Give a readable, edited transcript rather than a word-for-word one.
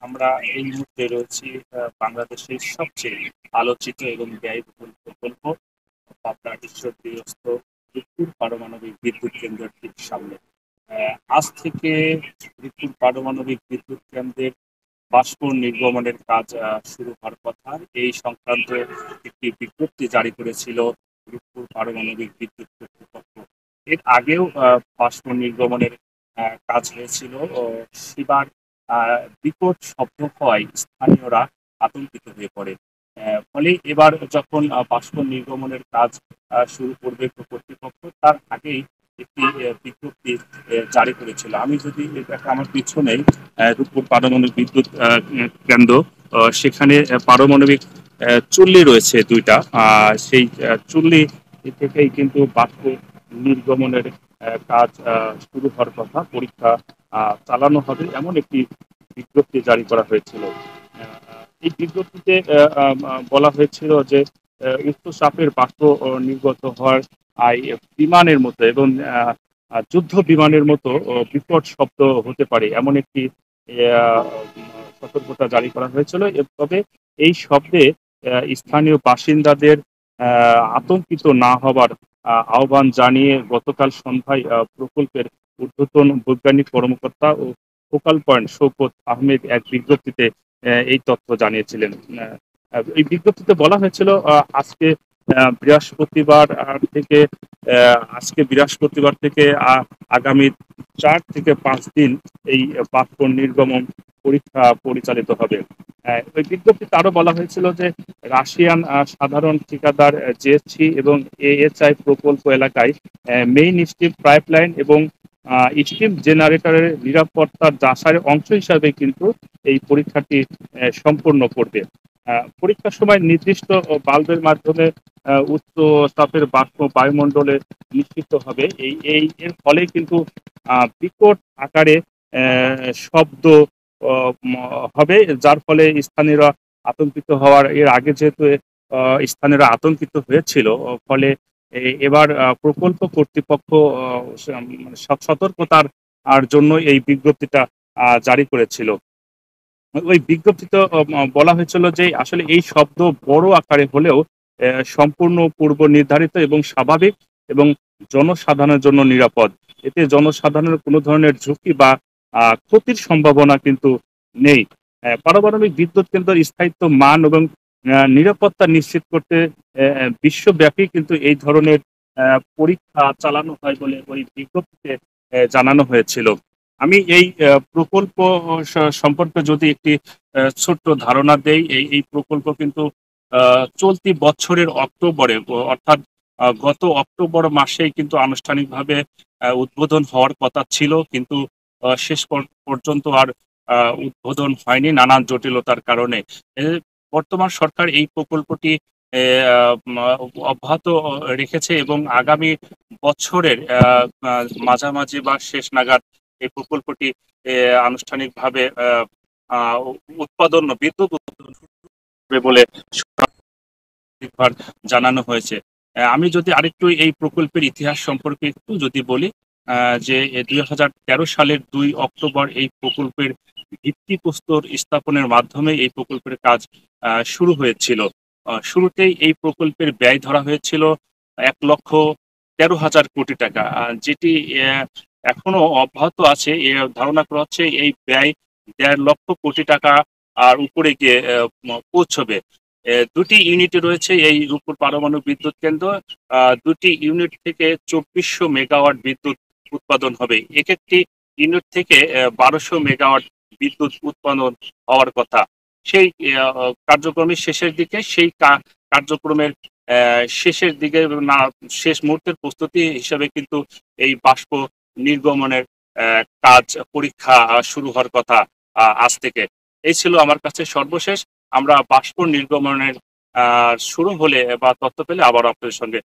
আমরা এই মুহূর্তে রয়েছি বাংলাদেশের সবচেয়ে আলোচিত এবং ব্যয়বহুল প্রকল্প পাবনা ঈশ্বরদীস্থ রূপপুর পারমাণবিক বিদ্যুৎ কেন্দ্রের ঠিক সামনে। আজ থেকে রূপপুর পারমাণবিক বিদ্যুৎ কেন্দ্রের বাষ্প নির্গমনের কাজ শুরু হওয়ার কথা। এই সংক্রান্ত একটি বিজ্ঞপ্তি জারি করেছিল রূপপুর পারমাণবিক বিদ্যুৎ কর্তৃপক্ষ। এর আগেও বাষ্প নির্গমনের কাজ হয়েছিল। সেবার বিকট শব্দ হওয়ায় স্থানীয়রা আতঙ্কিত হয়ে পড়ে। ফলে এবার যখন বাষ্প নির্গমনের কাজ শুরু করবে কর্তৃপক্ষ, তার আগেই একটি বিজ্ঞপ্তি জারি করেছিল। আমি যদি এটাকে আমার পিছনে রূপপুর পারমাণবিক বিদ্যুৎ কেন্দ্র, সেখানে পারমাণবিক চুল্লি রয়েছে দুইটা। সেই চুল্লি থেকেই কিন্তু বাষ্প নির্গমনের কাজ শুরু হওয়ার কথা, পরীক্ষা চালানো হবে এমন একটি বিজ্ঞপ্তি জারি করা হয়েছিল। এই বিজ্ঞপ্তিতে বলা হয়েছিল যে উচ্চ চাপের বাষ্প নির্গত হওয়ার বিমানের মতো এবং যুদ্ধ বিমানের মতো বিকট শব্দ হতে পারে এমন একটি আহ, সতর্কতা জারি করা হয়েছিল। তবে এই শব্দে স্থানীয় বাসিন্দাদের আতঙ্কিত না হবার আহ্বান জানিয়ে গতকাল সন্ধ্যায় প্রকল্পের ঊর্ধ্বতন বৈজ্ঞানিক কর্মকর্তা ও ফোকাল পয়েন্ট শওকত আহমেদ এক বিজ্ঞপ্তিতে এই তথ্য জানিয়েছিলেন। এই বিজ্ঞপ্তিতে বলা হয়েছিল আজকে বৃহস্পতিবার থেকে আগামী 4 থেকে 5 দিন এই বাষ্প নির্গমন পরীক্ষা পরিচালিত হবে। ওই বিজ্ঞপ্তিতে আরো বলা হয়েছিল যে রাশিয়ান সাধারণ ঠিকাদার জেএসসি এবং এএচআই প্রকল্প এলাকায় মেইন স্ট্রিম পাইপলাইন এবং স্টিম জেনারেটরের নিরাপত্তার যাচাইয়ের অংশ হিসাবে কিন্তু এই পরীক্ষাটি সম্পন্ন করবে। পরীক্ষার সময় নির্দিষ্ট বাল্বের মাধ্যমে উচ্চ চাপের বাষ্প বায়ুমণ্ডলে নিশ্চিত হবে। এর ফলে কিন্তু বিকট আকারে শব্দ হবে, যার ফলে স্থানীয়রা আতঙ্কিত হওয়ার, এর আগে যেহেতু স্থানীয়রা আতঙ্কিত হয়েছিল, ফলে এবার প্রকল্প কর্তৃপক্ষ মানে সতর্কতার জন্য এই বিজ্ঞপ্তিটা জারি করেছিল। ওই বিজ্ঞপ্তিতে বলা হয়েছিল যে আসলে এই শব্দ বড় আকারে হলেও সম্পূর্ণ পূর্ব নির্ধারিত এবং স্বাভাবিক এবং জনসাধারণের জন্য নিরাপদ। এতে জনসাধারণের কোনো ধরনের ঝুঁকি বা ক্ষতির সম্ভাবনা কিন্তু নেই। পারমাণবিক বিদ্যুৎ কেন্দ্রের স্থায়িত্ব, মান এবং নিরাপত্তা নিশ্চিত করতে বিশ্বব্যাপী কিন্তু এই ধরনের পরীক্ষা চালানো হয় বলে ওই বিজ্ঞপ্তিতে জানানো হয়েছিল। আমি এই প্রকল্প সম্পর্কে যদি একটি ছোট্ট ধারণা দেই, এই প্রকল্প কিন্তু চলতি বছরের অক্টোবরে, অর্থাৎ গত অক্টোবর মাসেই কিন্তু আনুষ্ঠানিকভাবে উদ্বোধন হওয়ার কথা ছিল, কিন্তু শেষ পর্যন্ত আর উদ্বোধন হয়নি নানান জটিলতার কারণে। বর্তমান সরকার এই প্রকল্পটি অব্যাহত রেখেছে এবং আগামী বছরের মাঝামাঝি বা শেষ নাগাদ এই প্রকল্পটি আনুষ্ঠানিকভাবে বিদ্যুৎ উৎপাদন করবে বলে জানানো হয়েছে। আমি যদি আরেকটু এই প্রকল্পের ইতিহাস সম্পর্কে একটু যদি বলি, যে 2013 সালের 2 অক্টোবর এই প্রকল্পের ভিত্তিপ্রস্তর স্থাপনের মাধ্যমে এই প্রকল্পের কাজ শুরু হয়েছিল। শুরুতেই এই প্রকল্পের ব্যয় ধরা হয়েছিল 1,13,000 কোটি টাকা, যেটি এখনো অব্যাহত আছে। ধারণা করা হচ্ছে এই ব্যয় 1.5 লক্ষ কোটি টাকা আর উপরে গিয়ে পৌঁছবে। দুটি ইউনিট রয়েছে এই রূপপুর পারমাণবিক বিদ্যুৎ কেন্দ্র। দুটি ইউনিট থেকে 2400 মেগাওয়াট বিদ্যুৎ উৎপাদন হবে। এক একটি ইউনিট থেকে 1200 মেগাওয়াট বিদ্যুৎ উৎপাদন হওয়ার কথা। সেই কার্যক্রমের শেষের দিকে, কার্যক্রমের শেষের দিকে না, শেষ মুহূর্তের প্রস্তুতি হিসাবে কিন্তু এই বাষ্প নির্গমনের কাজ পরীক্ষা শুরু হওয়ার কথা আজ থেকে। এই ছিল আমার কাছে সর্বশেষ। আমরা বাষ্প নির্গমনের শুরু হলে বা তথ্য পেলে আবার আপনাদের সঙ্গে